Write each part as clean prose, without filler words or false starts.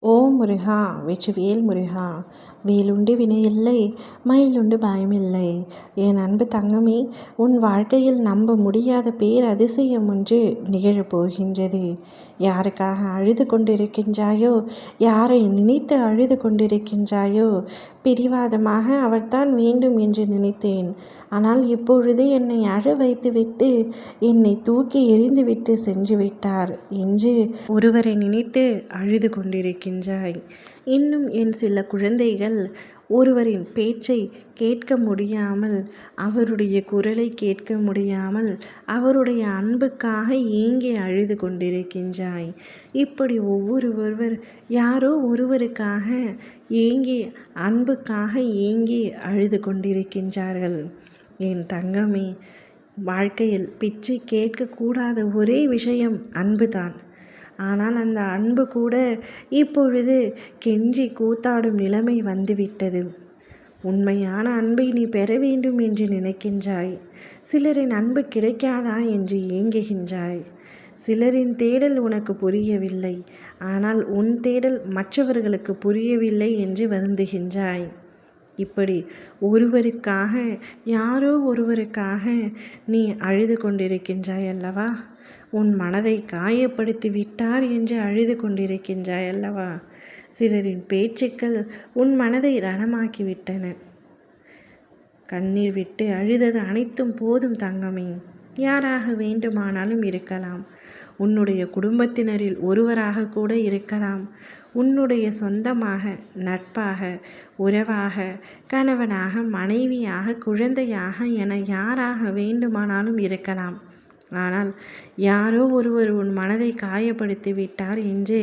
ஓம் முருகா! வெற்றிவேல் முருகா! வேலுண்டு வினையில்லை, மயிலுண்டு பயமில்லை. என் அன்பு தங்கமே, உன் வாழ்க்கையில் நம்ப முடியாத பேரதிசயம் ஒன்று நிகழப் போகின்றது. யாருக்காக அழுது கொண்டிருக்கின்றாயோ, யாரை நினைத்து அழுது கொண்டிருக்கின்றாயோ, பிடிவாதமாக அவர்தான் வேண்டும் என்று நினைத்தேன். ஆனால் இப்பொழுது என்னை அழ வைத்துவிட்டு என்னை தூக்கி எறிந்துவிட்டு சென்று விட்டார் என்று ஒருவரை நினைத்து அழுது கொண்டிருக்கின்றாய். இன்னும் என் சில குழந்தைகள் ஒருவரின் பேச்சை கேட்க முடியாமல், அவருடைய குரலை கேட்க முடியாமல், அவருடைய அன்புக்காக ஏங்கி அழுது கொண்டிருக்கின்றாய். இப்படி ஒருவர் யாரோ ஒருவருக்காக ஏங்கி, அன்புக்காக ஏங்கி அழுது கொண்டிருக்கின்றார்கள். என் தங்கமே, வாழ்க்கையில் பிச்சை கேட்கக்கூடாத ஒரே விஷயம் அன்புதான். ஆனால் அந்த அன்பு கூட இப்பொழுது கெஞ்சி கூத்தாடும் நிலைமை வந்துவிட்டது. உண்மையான அன்பை நீ பெற வேண்டும் என்று நினைக்கின்றாய். சிலரின் அன்பு கிடைக்காதா என்று ஏங்குகின்றாய். சிலரின் தேடல் உனக்கு புரியவில்லை, ஆனால் உன் தேடல் மற்றவர்களுக்கு புரியவில்லை என்று வருந்துகின்றாய். இப்படி ஒருவருக்காக, யாரோ ஒருவருக்காக நீ அழுது கொண்டிருக்கின்றாய் அல்லவா? உன் மனதை காயப்படுத்தி விட்டார் என்று அழுது கொண்டிருக்கின்றாய் அல்லவா? சிலரின் பேச்சுக்கள் உன் மனதை ரணமாக்கிவிட்டன. கண்ணீர் விட்டு அழுதது அனைத்தும் போதும் தங்கமே. யாராக வேண்டுமானாலும் இருக்கலாம். உன்னுடைய குடும்பத்தினரில் ஒருவராக கூட இருக்கலாம். உன்னுடைய சொந்தமாக, நட்பாக, உறவாக, கணவனாக, மனைவியாக, குழந்தையாக என யாராக வேண்டுமானாலும் இருக்கலாம். ஆனால் யாரோ ஒருவர் உன் மனதை காயப்படுத்தி விட்டார் என்று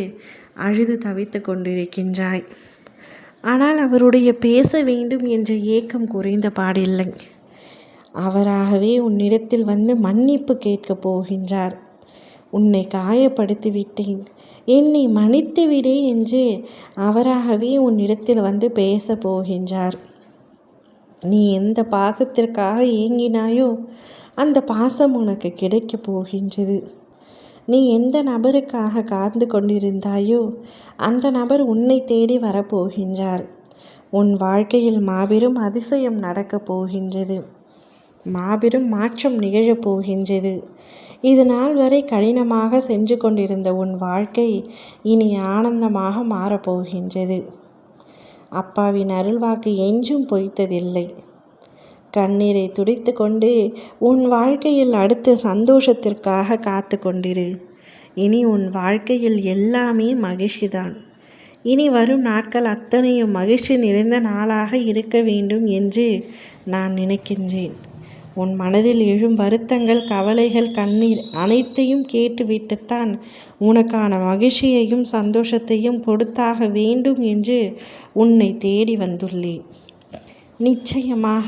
அழுது தவித்து கொண்டிருக்கின்றாய். ஆனால் அவருடைய பேச வேண்டும் என்ற ஏக்கம் குறைந்த பாடில்லை. அவராகவே உன்னிடத்தில் வந்து மன்னிப்பு கேட்கப் போகின்றார். உன்னை காயப்படுத்தி விட்டேன், என்னை மன்னித்து விடு என்று அவராகவே உன்னிடத்தில் வந்து பேச போகின்றார். நீ எந்த பாசத்திற்காக ஏங்கினாயோ அந்த பாசம் உனக்கு கிடைக்கப் போகின்றது. நீ எந்த நபருக்காக காத்து கொண்டிருந்தாயோ அந்த நபர் உன்னை தேடி வரப்போகின்றார். உன் வாழ்க்கையில் மாபெரும் அதிசயம் நடக்கப் போகின்றது. மாபெரும் மாற்றம் நிகழப் போகின்றது. இது நாள் வரை கடினமாக சென்று கொண்டிருந்த உன் வாழ்க்கை இனி ஆனந்தமாக மாறப்போகின்றது. அப்பாவின் அருள்வாக்கு என்றும் பொய்த்ததில்லை. கண்ணீரை துடைத்து கொண்டு உன் வாழ்க்கையில் அடுத்த சந்தோஷத்திற்காக காத்து கொண்டிரு. இனி உன் வாழ்க்கையில் எல்லாமே மகிழ்ச்சிதான். இனி வரும் நாட்கள் அத்தனையும் மகிழ்ச்சி நிறைந்த நாளாக இருக்க வேண்டும் என்று நான் நினைக்கின்றேன். உன் மனதில் எழும் வருத்தங்கள், கவலைகள், கண்ணீர் அனைத்தையும் கேட்டுவிட்டுத்தான் உனக்கான மகிழ்ச்சியையும் சந்தோஷத்தையும் கொடுத்தாக வேண்டும் என்று உன்னை தேடி வந்துள்ளேன். நிச்சயமாக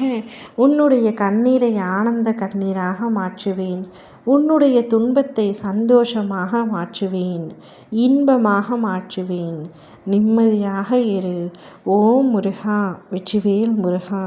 உன்னுடைய கண்ணீரை ஆனந்த கண்ணீராக மாற்றுவேன். உன்னுடைய துன்பத்தை சந்தோஷமாக மாற்றுவேன், இன்பமாக மாற்றுவேன். நிம்மதியாக இரு. ஓம் முருகா! வெற்றிவேல் முருகா!